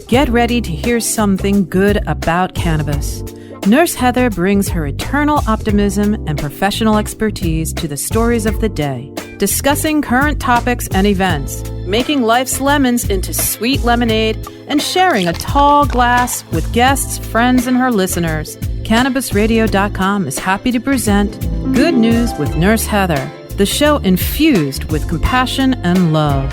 Get ready to hear something good about cannabis. Nurse Heather brings her eternal optimism and professional expertise to the stories of the day, discussing current topics and events, making life's lemons into sweet lemonade, and sharing a tall glass with guests, friends, and her listeners. CannabisRadio.com is happy to present Good News with Nurse Heather, the show infused with compassion and love.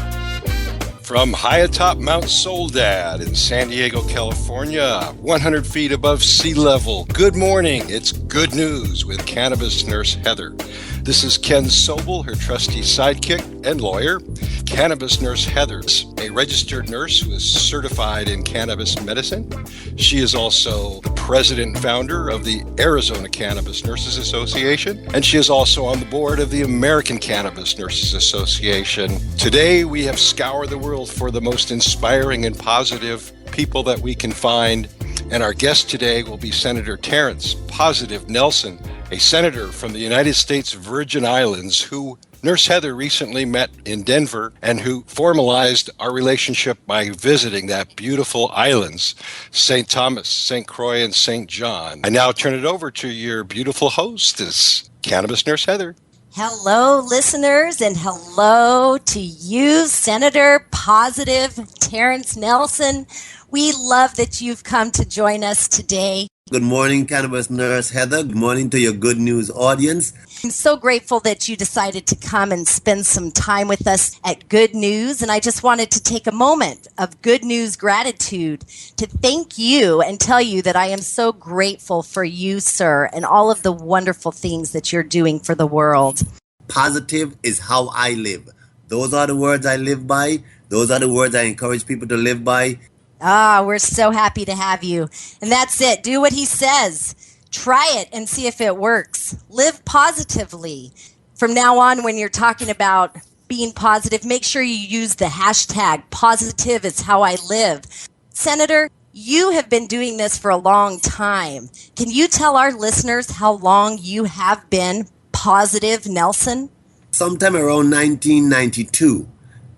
From high atop Mount Soledad in San Diego, California, 100 feet above sea level. Good morning. It's Good News with Cannabis Nurse Heather. This is Ken Sobel, her trusty sidekick and lawyer. Cannabis Nurse Heather's a registered nurse who is certified in cannabis medicine. She is also the president and founder of the Arizona Cannabis Nurses Association, and she is also on the board of the American Cannabis Nurses Association. Today, we have scoured the world for the most inspiring and positive people that we can find, and our guest today will be Senator Terrence Positive Nelson, a senator from the United States Virgin Islands who Nurse Heather recently met in Denver and who formalized our relationship by visiting that beautiful islands, St. Thomas, St. Croix, and St. John. I now turn it over to your beautiful hostess, Cannabis Nurse Heather. Hello, listeners, and hello to you, Senator Positive Terrence Nelson. We love that you've come to join us today. Good morning, Cannabis Nurse Heather. Good morning to your Good News audience. I'm so grateful that you decided to come and spend some time with us at Good News. And I just wanted to take a moment of Good News gratitude to thank you and tell you that I am so grateful for you, sir, and all of the wonderful things that you're doing for the world. Positive is how I live. Those are the words I live by. Those are the words I encourage people to live by. We're so happy to have you. And that's it. Do what he says. Try it and see if it works. Live positively. From now on, when you're talking about being positive, make sure you use the hashtag positive is how I live. Senator, you have been doing this for a long time. Can you tell our listeners how long you have been Positive Nelson? Sometime around 1992,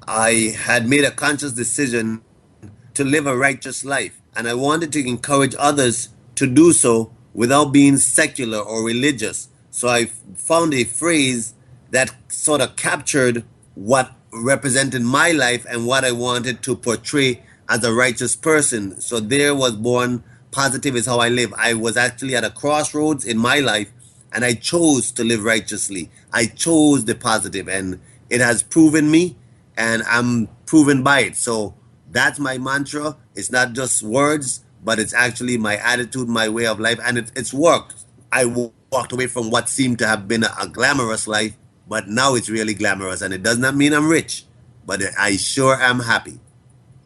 I had made a conscious decision to live a righteous life, and I wanted to encourage others to do so without being secular or religious. So I found a phrase that sort of captured what represented my life and what I wanted to portray as a righteous person. So there was born Positive is how I live. I was actually at a crossroads in my life, and I chose to live righteously. I chose the positive, and it has proven me, and I'm proven by it. So that's my mantra. It's not just words, but it's actually my attitude, my way of life, and it's worked. I walked away from what seemed to have been a glamorous life, but now it's really glamorous, and it does not mean I'm rich, but I sure am happy.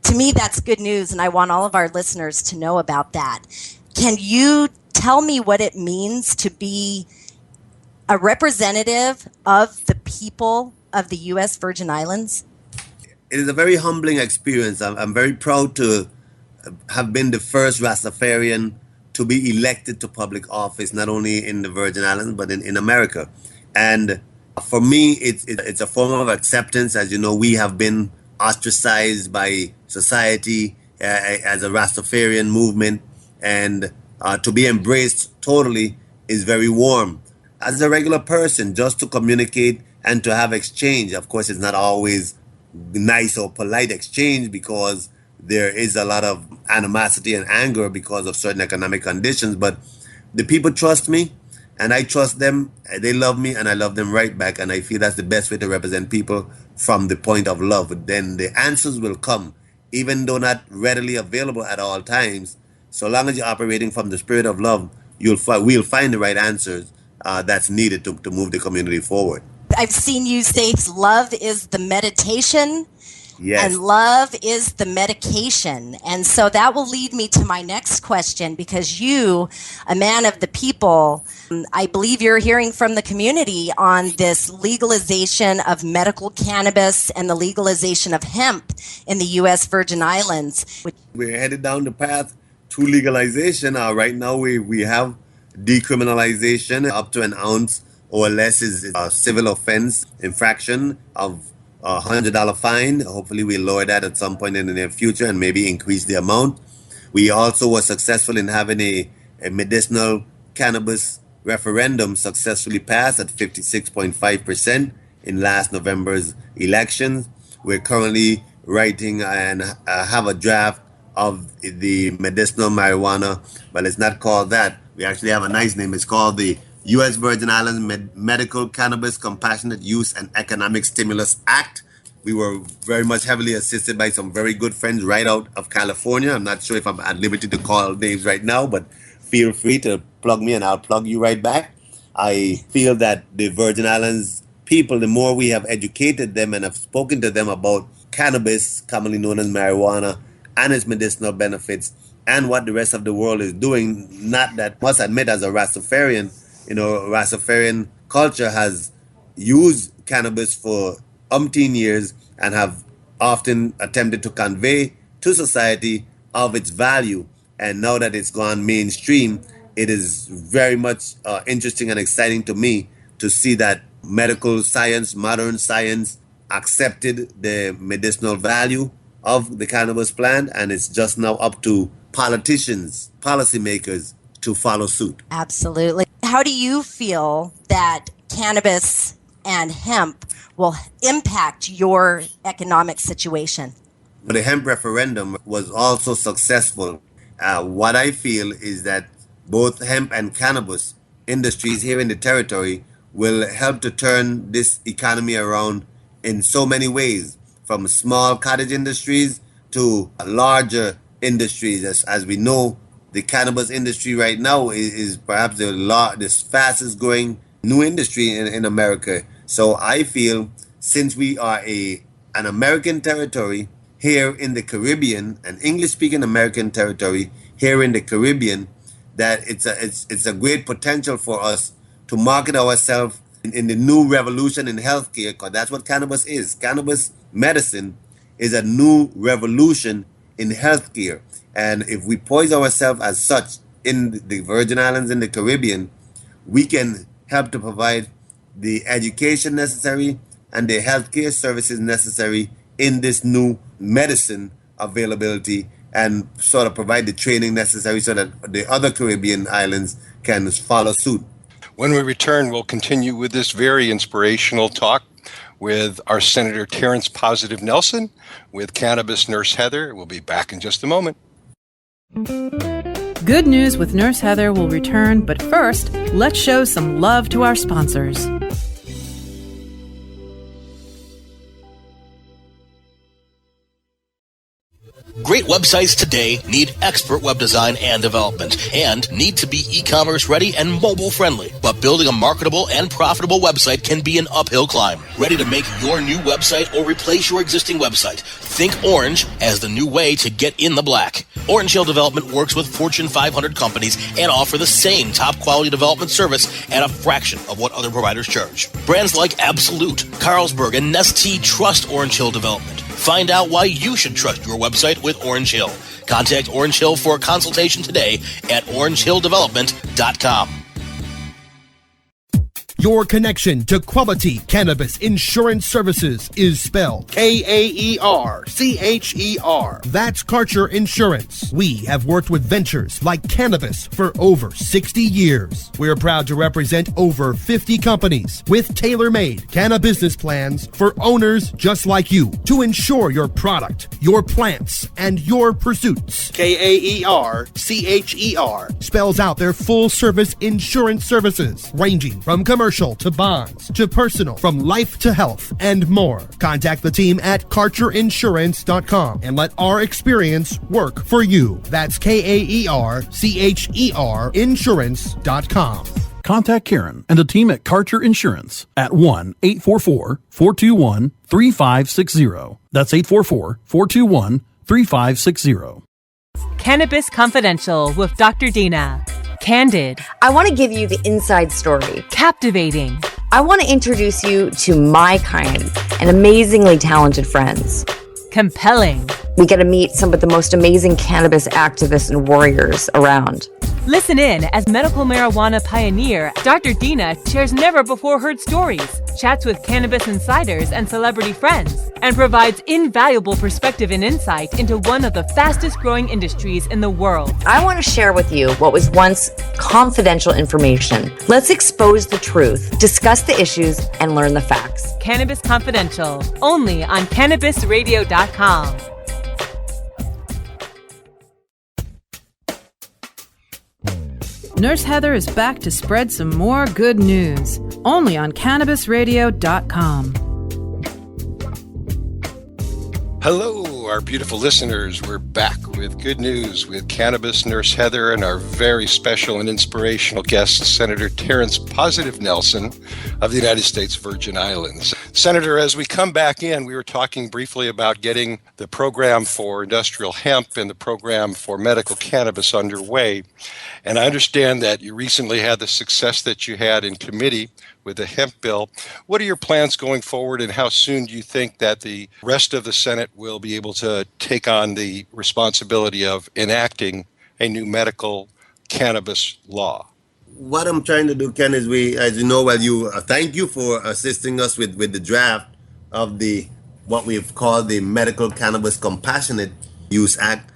To me, that's good news, and I want all of our listeners to know about that. Can you tell me what it means to be a representative of the people of the U.S. Virgin Islands? It is a very humbling experience. I'm very proud to have been the first Rastafarian to be elected to public office, not only in the Virgin Islands, but in America. And for me, it's a form of acceptance. As you know, we have been ostracized by society as a Rastafarian movement, and to be embraced totally is very warm. As a regular person, just to communicate and to have exchange, of course, it's not always nice or polite exchange because there is a lot of animosity and anger because of certain economic conditions, but the people trust me and I trust them. They love me and I love them right back, and I feel that's the best way to represent people from the point of love. Then the answers will come, even though not readily available at all times. So long as you're operating from the spirit of love, we'll find the right answers that's needed to move the community forward. I've seen you say love is the meditation, yes, and love is the medication. And so that will lead me to my next question, because you, a man of the people, I believe you're hearing from the community on this legalization of medical cannabis and the legalization of hemp in the U.S. Virgin Islands. We're headed down the path to legalization. Right now we have decriminalization. Up to an ounce or less is a civil offense infraction of a $100 fine. Hopefully we'll lower that at some point in the near future and maybe increase the amount. We also were successful in having a medicinal cannabis referendum successfully passed at 56.5% in last November's elections. We're currently writing and have a draft of the medicinal marijuana, but it's not called that. We actually have a nice name. It's called the U.S. Virgin Islands Medical Cannabis Compassionate Use and Economic Stimulus Act. We were very much heavily assisted by some very good friends right out of California. I'm not sure if I'm at liberty to call names right now, but feel free to plug me and I'll plug you right back. I feel that the Virgin Islands people, the more we have educated them and have spoken to them about cannabis, commonly known as marijuana, and its medicinal benefits, and what the rest of the world is doing, not that, must admit, as a Rastafarian, Rastafarian culture has used cannabis for umpteen years and have often attempted to convey to society of its value. And now that it's gone mainstream, it is very much interesting and exciting to me to see that medical science, modern science, accepted the medicinal value of the cannabis plant, and it's just now up to politicians, policymakers to follow suit. Absolutely. How do you feel that cannabis and hemp will impact your economic situation? The hemp referendum was also successful. What I feel is that both hemp and cannabis industries here in the territory will help to turn this economy around in so many ways, from small cottage industries to larger industries. As we know, the cannabis industry right now is perhaps the fastest growing new industry in America. So I feel, since we are an American territory here in the Caribbean, an English-speaking American territory here in the Caribbean, that it's a great potential for us to market ourselves in the new revolution in healthcare, because that's what cannabis is. Cannabis medicine is a new revolution in healthcare. And if we poise ourselves as such in the Virgin Islands, in the Caribbean, we can help to provide the education necessary and the healthcare services necessary in this new medicine availability, and sort of provide the training necessary so that the other Caribbean islands can follow suit. When we return, we'll continue with this very inspirational talk with our Senator Terrence Positive Nelson, with Cannabis Nurse Heather. We'll be back in just a moment. Good News with Nurse Heather will return, but first, let's show some love to our sponsors. Great websites today need expert web design and development, and need to be e-commerce ready and mobile friendly. But building a marketable and profitable website can be an uphill climb. Ready to make your new website or replace your existing website? Think Orange as the new way to get in the black. Orange Hill Development works with Fortune 500 companies and offer the same top quality development service at a fraction of what other providers charge. Brands like Absolute, Carlsberg, and Nestea trust Orange Hill Development. Find out why you should trust your website with Orange Hill. Contact Orange Hill for a consultation today at orangehilldevelopment.com. Your connection to quality cannabis insurance services is spelled Kaercher. That's Karcher Insurance. We have worked with ventures like Cannabis for over 60 years. We're proud to represent over 50 companies with tailor-made cannabis plans for owners just like you to insure your product, your plants, and your pursuits. Kaercher spells out their full-service insurance services, ranging from commercial to bonds to personal, from life to health, and more. Contact the team at KarcherInsurance.com and let our experience work for you. That's Kaercher Insurance.com. Contact Karen and the team at Karcher Insurance at 1-844-421-3560. That's 844-421-3560. Cannabis Confidential with Dr. Dina. Candid. I want to give you the inside story. Captivating. I want to introduce you to my kind and amazingly talented friends. Compelling. We get to meet some of the most amazing cannabis activists and warriors around. Listen in as medical marijuana pioneer Dr. Dina shares never-before-heard stories, chats with cannabis insiders and celebrity friends, and provides invaluable perspective and insight into one of the fastest-growing industries in the world. I want to share with you what was once confidential information. Let's expose the truth, discuss the issues, and learn the facts. Cannabis Confidential, only on CannabisRadio.com. Nurse Heather is back to spread some more good news, only on CannabisRadio.com. Hello, our beautiful listeners. We're back with good news with Cannabis Nurse Heather and our very special and inspirational guest, Senator Terrence Positive Nelson of the United States Virgin Islands. Senator, as we come back in, we were talking briefly about getting the program for industrial hemp and the program for medical cannabis underway. And I understand that you recently had the success that you had in committee with the hemp bill. What are your plans going forward, and how soon do you think that the rest of the Senate will be able to take on the responsibility of enacting a new medical cannabis law? What I'm trying to do, Ken, is as you know, thank you for assisting us with the draft of what we've called the Medical Cannabis Compassionate Use Act.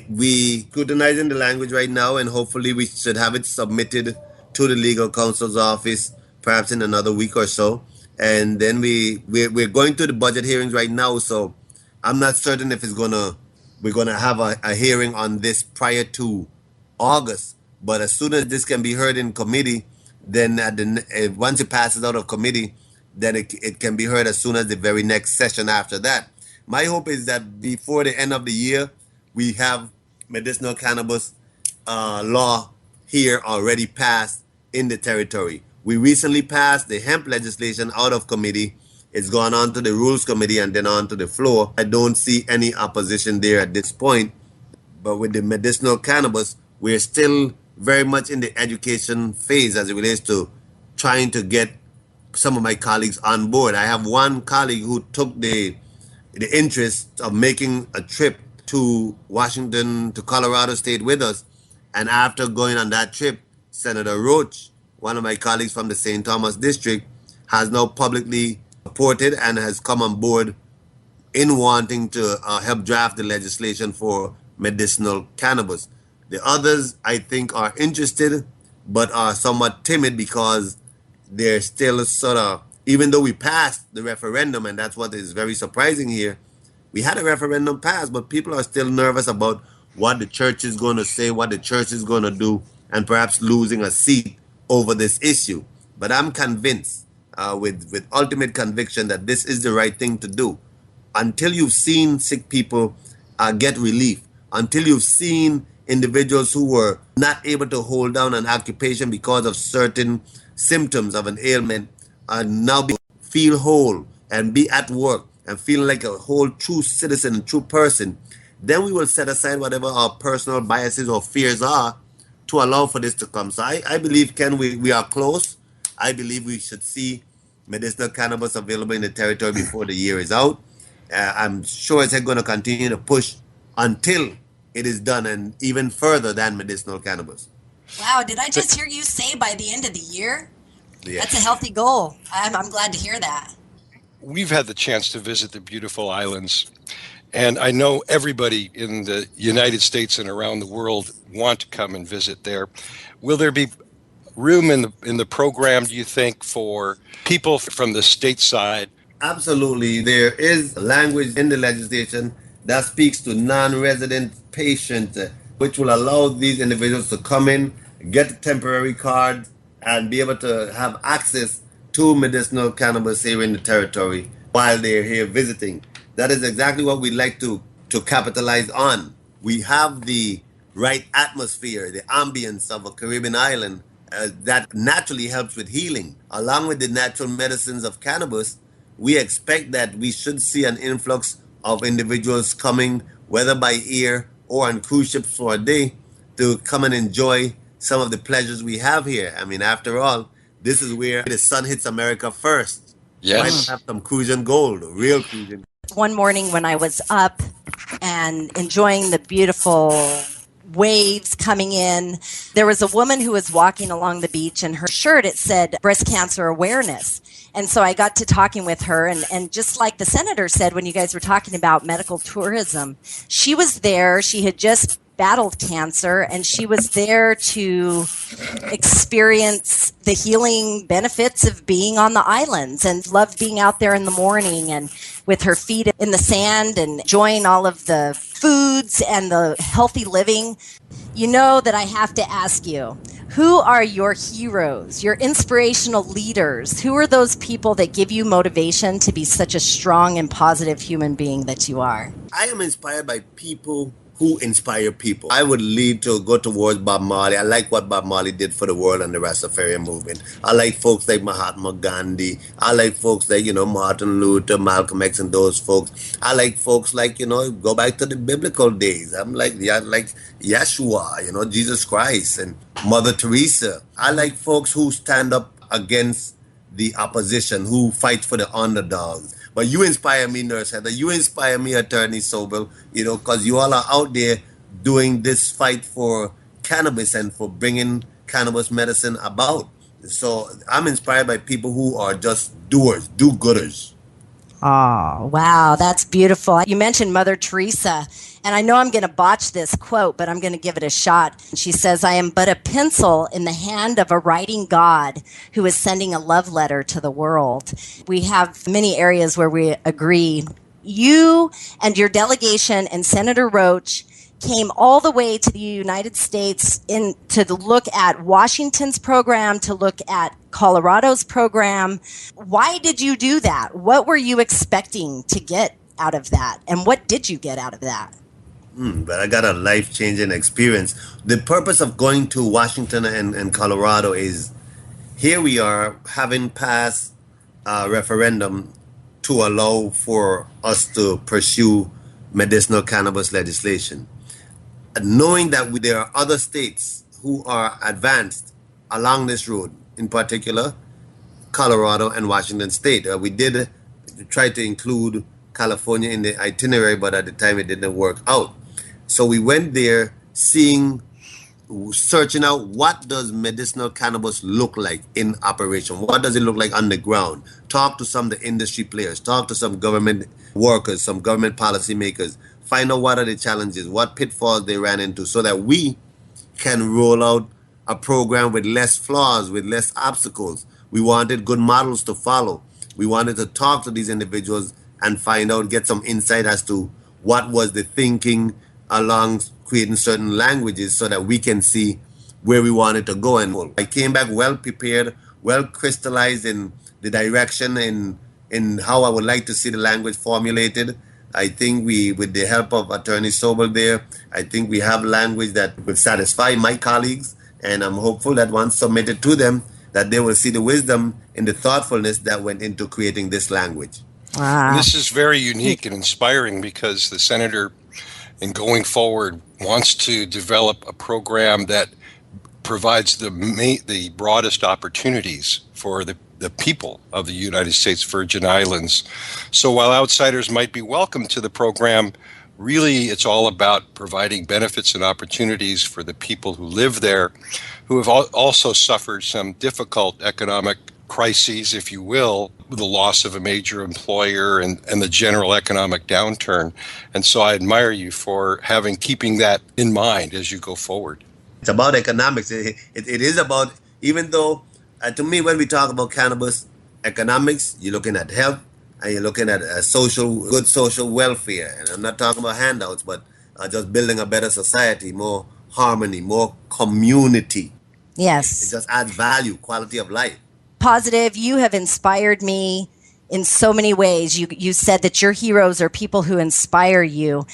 We scrutinizing the language right now, and hopefully we should have it submitted to the legal counsel's office perhaps in another week or so. And then we're going through the budget hearings right now, so I'm not certain if we're gonna have a hearing on this prior to August. But as soon as this can be heard in committee, then once it passes out of committee, then it can be heard as soon as the very next session after that. My hope is that before the end of the year, we have medicinal cannabis law here already passed in the territory. We recently passed the hemp legislation out of committee. It's gone on to the Rules Committee and then on to the floor. I don't see any opposition there at this point. But with the medicinal cannabis, we're still very much in the education phase as it relates to trying to get some of my colleagues on board. I have one colleague who took the interest of making a trip to Washington, to Colorado State with us. And after going on that trip, Senator Roach, one of my colleagues from the St. Thomas district, has now publicly supported and has come on board in wanting to help draft the legislation for medicinal cannabis. The others, I think, are interested, but are somewhat timid because they're still sort of, even though we passed the referendum, and that's what is very surprising here, we had a referendum passed, but people are still nervous about what the church is going to say, what the church is going to do, and perhaps losing a seat over this issue. But I'm convinced, with ultimate conviction, that this is the right thing to do. Until you've seen sick people get relief, until you've seen individuals who were not able to hold down an occupation because of certain symptoms of an ailment now feel whole and be at work and feel like a whole true citizen and true person, then we will set aside whatever our personal biases or fears are to allow for this to come. So I believe, Ken, we are close. I believe we should see medicinal cannabis available in the territory before the year is out. I'm sure it's going to continue to push until it is done, and even further than medicinal cannabis. Wow, did I just hear you say by the end of the year? Yeah. That's a healthy goal. I'm glad to hear that. We've had the chance to visit the beautiful islands, and I know everybody in the United States and around the world want to come and visit there. Will there be room in the program, do you think, for people from the stateside? Absolutely. There is language in the legislation that speaks to non-resident patients, which will allow these individuals to come in, get a temporary card, and be able to have access to medicinal cannabis here in the territory while they're here visiting. That is exactly what we'd like to capitalize on. We have the right atmosphere, the ambience of a Caribbean island that naturally helps with healing. Along with the natural medicines of cannabis, we expect that we should see an influx of individuals coming, whether by air or on cruise ships for a day, to come and enjoy some of the pleasures we have here. I mean, after all, this is where the sun hits America first. Yes. Why not have some Cruisian gold, real Cruisian? One morning when I was up and enjoying the beautiful waves coming in. There was a woman who was walking along the beach, and her shirt, it said breast cancer awareness. And so I got to talking with her, and just like the senator said when you guys were talking about medical tourism, she was there. She had just battled cancer, and she was there to experience the healing benefits of being on the islands, and loved being out there in the morning and with her feet in the sand and enjoying all of the foods and the healthy living. You know that I have to ask you, who are your heroes, your inspirational leaders? Who are those people that give you motivation to be such a strong and positive human being that you are? I am inspired by people who inspire people. I would lead to go towards Bob Marley. I like what Bob Marley did for the world and the Rastafarian movement. I like folks like Mahatma Gandhi. I like folks like, Martin Luther, Malcolm X, and those folks. I like folks like, go back to the biblical days. I'm like Yeshua, Jesus Christ, and Mother Teresa. I like folks who stand up against the opposition, who fight for the underdogs. But you inspire me, Nurse Heather. You inspire me, Attorney Sobel, because you all are out there doing this fight for cannabis and for bringing cannabis medicine about. So I'm inspired by people who are just doers, do-gooders. Oh, wow, that's beautiful. You mentioned Mother Teresa, and I know I'm going to botch this quote, but I'm going to give it a shot. She says, "I am but a pencil in the hand of a writing God who is sending a love letter to the world." We have many areas where we agree. You and your delegation and Senator Roach came all the way to the United States to look at Washington's program, to look at Colorado's program. Why did you do that? What were you expecting to get out of that? And what did you get out of that? But I got a life-changing experience. The purpose of going to Washington and Colorado is, here we are having passed a referendum to allow for us to pursue medicinal cannabis legislation. Knowing that there are other states who are advanced along this road, in particular Colorado and Washington State. We did try to include California in the itinerary, but at the time it didn't work out. So we went there searching out, what does medicinal cannabis look like in operation? What does it look like on the ground? Talk to some of the industry players, talk to some government workers, some government policymakers, find out what are the challenges, what pitfalls they ran into, so that we can roll out a program with less flaws, with less obstacles. We wanted good models to follow. We wanted to talk to these individuals and find out, get some insight as to what was the thinking along creating certain languages so that we can see where we wanted to go. And I came back well prepared, well crystallized in the direction in how I would like to see the language formulated. I think with the help of Attorney Sobel there, I think we have language that will satisfy my colleagues, and I'm hopeful that once submitted to them, that they will see the wisdom and the thoughtfulness that went into creating this language. Wow. This is very unique and inspiring because the senator, in going forward, wants to develop a program that provides the broadest opportunities for the people of the United States Virgin Islands. So while outsiders might be welcome to the program, really it's all about providing benefits and opportunities for the people who live there, who have also suffered some difficult economic crises, if you will, the loss of a major employer and the general economic downturn. And so I admire you for keeping that in mind as you go forward. It's about economics. It is about, even though, to me, when we talk about cannabis economics, you're looking at health and you're looking at good social welfare. And I'm not talking about handouts, but just building a better society, more harmony, more community. Yes. It just adds value, quality of life. Positive, you have inspired me in so many ways. You said that your heroes are people who inspire you.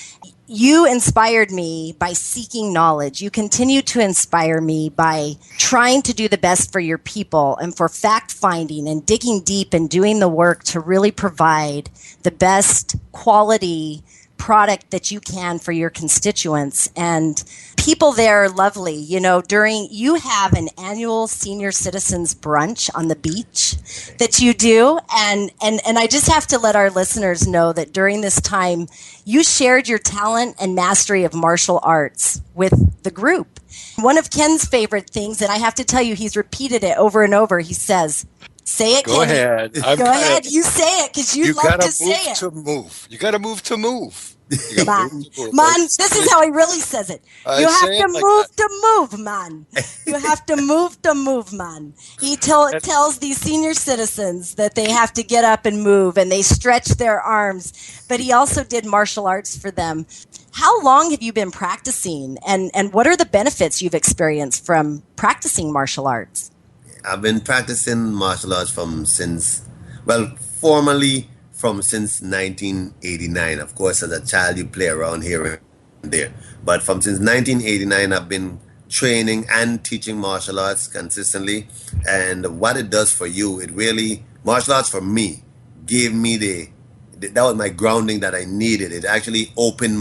You inspired me by seeking knowledge. You continue to inspire me by trying to do the best for your people and for fact-finding and digging deep and doing the work to really provide the best quality product that you can for your constituents. And people there are lovely. You know, you have an annual senior citizens brunch on the beach that you do. And I just have to let our listeners know that during this time, you shared your talent and mastery of martial arts with the group. One of Ken's favorite things, and I have to tell you, he's repeated it over and over. He says, say it, Go Kenny. ahead. Go ahead. You say it because you love to say it. You got to move to move. Man, this is how he really says it. You have to move to move, man. You have to move, man. He tells these senior citizens that they have to get up and move, and they stretch their arms. But he also did martial arts for them. How long have you been practicing, and what are the benefits you've experienced from practicing martial arts? I've been practicing martial arts formally since 1989. Of course, as a child, you play around here and there. But since 1989, I've been training and teaching martial arts consistently. And what it does for you, martial arts for me, gave me that was my grounding that I needed. It actually opened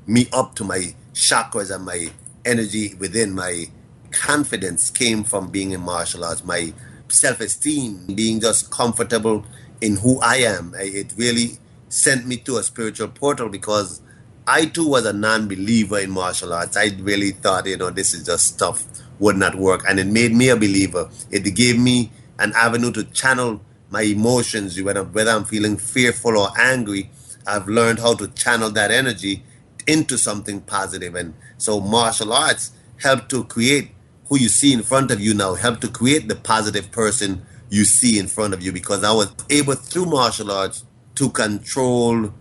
me up to my chakras and my energy within. My confidence came from being in martial arts. My self-esteem, being just comfortable in who I am. It really sent me to a spiritual portal because I too was a non-believer in martial arts. I really thought, this is just stuff, would not work. And it made me a believer. It gave me an avenue to channel my emotions. Whether I'm feeling fearful or angry, I've learned how to channel that energy into something positive. And so martial arts help to create who you see in front of you now, help to create the positive person you see in front of you, because I was able through martial arts to control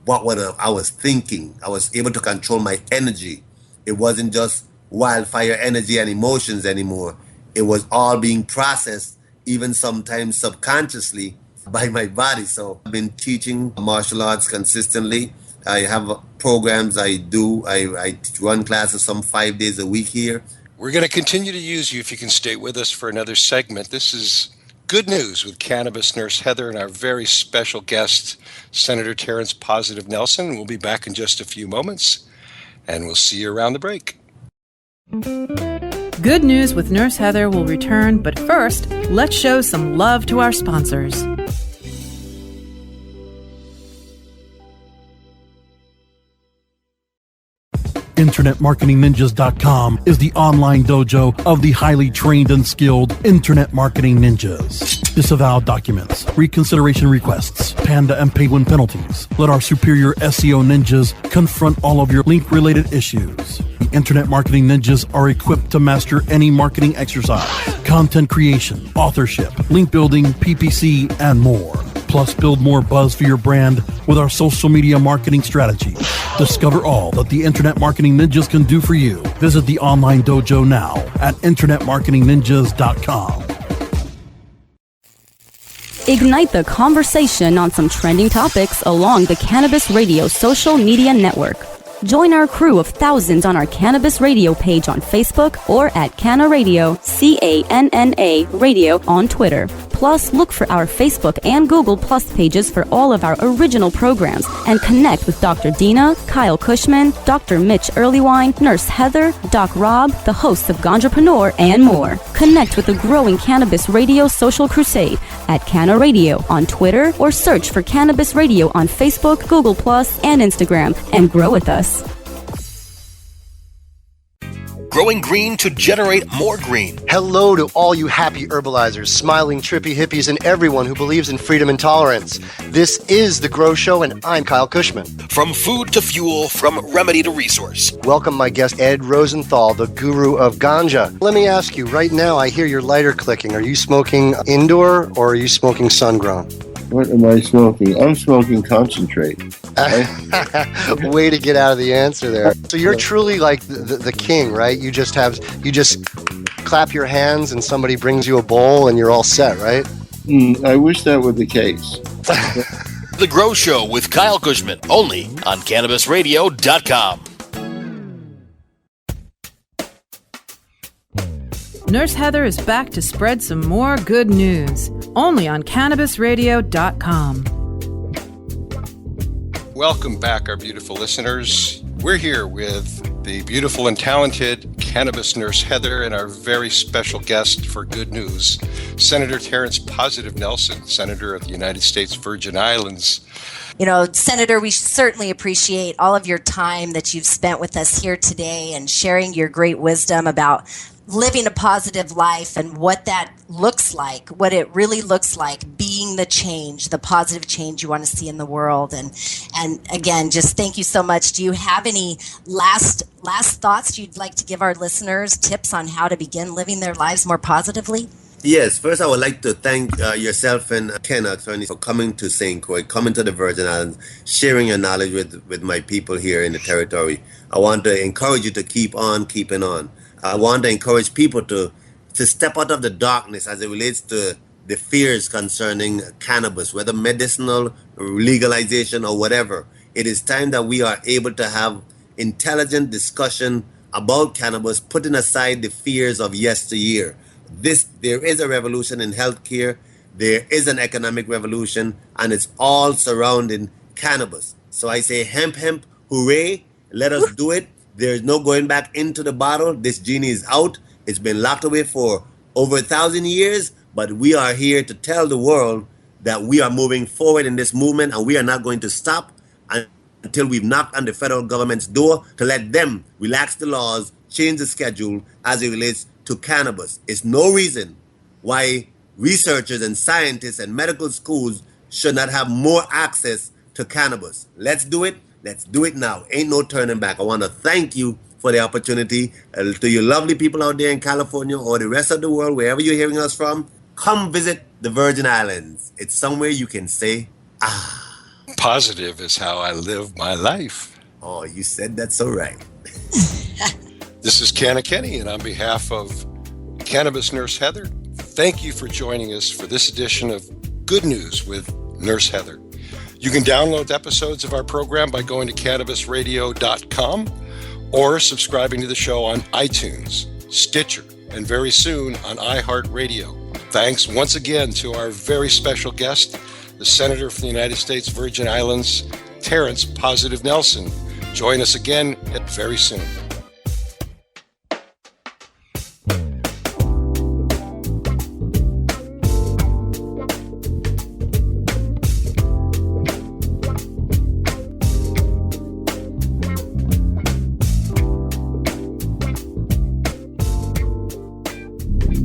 what I was thinking. I was able to control my energy. It wasn't just wildfire energy and emotions anymore. It was all being processed, even sometimes subconsciously, by my body. So I've been teaching martial arts consistently. I have programs I do. I run classes some 5 days a week here. We're going to continue to use you if you can stay with us for another segment. This is Good News with Cannabis Nurse Heather and our very special guest, Senator Terrence Positive Nelson. We'll be back in just a few moments, and we'll see you around the break. Good News with Nurse Heather will return, but first, let's show some love to our sponsors. InternetMarketingNinjas.com is the online dojo of the highly trained and skilled Internet Marketing Ninjas. Disavow documents, reconsideration requests, panda and penguin penalties. Let our superior SEO ninjas confront all of your link-related issues. The Internet Marketing Ninjas are equipped to master any marketing exercise, content creation, authorship, link building, PPC, and more. Plus, build more buzz for your brand with our social media marketing strategies. Discover all that the Internet Marketing Ninjas can do for you. Visit the online dojo now at InternetMarketingNinjas.com. Ignite the conversation on some trending topics along the Cannabis Radio social media network. Join our crew of thousands on our Cannabis Radio page on Facebook or at Canna Radio, CANNA Radio on Twitter. Plus, look for our Facebook and Google Plus pages for all of our original programs and connect with Dr. Dina, Kyle Cushman, Dr. Mitch Earlywine, Nurse Heather, Doc Rob, the hosts of Ganjapreneur, and more. Connect with the growing Cannabis Radio social crusade at Canna Radio on Twitter or search for Cannabis Radio on Facebook, Google Plus, and Instagram and grow with us. Growing green to generate more green. Hello to all you happy herbalizers, smiling trippy hippies, and everyone who believes in freedom and tolerance. This is The Grow Show, and I'm Kyle Cushman. From food to fuel, from remedy to resource. Welcome my guest, Ed Rosenthal, the guru of ganja. Let me ask you, right now I hear your lighter clicking. Are you smoking indoor or are you smoking sun-grown? What am I smoking? I'm smoking concentrate. Way to get out of the answer there. So you're truly like the king, right? You just clap your hands and somebody brings you a bowl and you're all set, right? I wish that were the case. The Grow Show with Kyle Cushman, only on CannabisRadio.com. Nurse Heather is back to spread some more good news, only on CannabisRadio.com. Welcome back, our beautiful listeners. We're here with the beautiful and talented cannabis nurse Heather and our very special guest for Good News, Senator Terrence Positive Nelson, Senator of the United States Virgin Islands. You know, Senator, we certainly appreciate all of your time that you've spent with us here today and sharing your great wisdom about living a positive life and what that looks like, what it really looks like, being the change, the positive change you want to see in the world. And again, just thank you so much. Do you have any last thoughts you'd like to give our listeners, tips on how to begin living their lives more positively? Yes, first I would like to thank yourself and Ken Attorney for coming to St. Croix, coming to the Virgin Islands, sharing your knowledge with my people here in the territory. I want to encourage you to keep on keeping on. I want to encourage people to step out of the darkness as it relates to the fears concerning cannabis, whether medicinal, legalization, or whatever. It is time that we are able to have intelligent discussion about cannabis, putting aside the fears of yesteryear. There is a revolution in healthcare, there is an economic revolution, and it's all surrounding cannabis. So I say hemp, hooray, let us do it. There's no going back into the bottle. This genie is out. It's been locked away for over 1,000 years, but we are here to tell the world that we are moving forward in this movement, and we are not going to stop until we've knocked on the federal government's door to let them relax the laws, change the schedule as it relates to cannabis. It's no reason why researchers and scientists and medical schools should not have more access to cannabis. Let's do it. Let's do it now. Ain't no turning back. I want to thank you for the opportunity. To you lovely people out there in California or the rest of the world, wherever you're hearing us from, come visit the Virgin Islands. It's somewhere you can say, ah. Positive is how I live my life. Oh, you said that so right. This is Canna Kenny, and on behalf of Cannabis Nurse Heather, thank you for joining us for this edition of Good News with Nurse Heather. You can download episodes of our program by going to CannabisRadio.com or subscribing to the show on iTunes, Stitcher, and very soon on iHeartRadio. Thanks once again to our very special guest, the Senator from the United States Virgin Islands, Terrence Positive Nelson. Join us again very soon.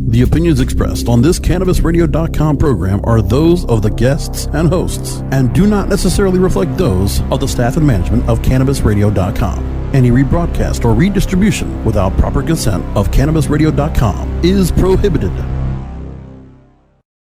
The opinions expressed on this CannabisRadio.com program are those of the guests and hosts and do not necessarily reflect those of the staff and management of CannabisRadio.com. Any rebroadcast or redistribution without proper consent of CannabisRadio.com is prohibited.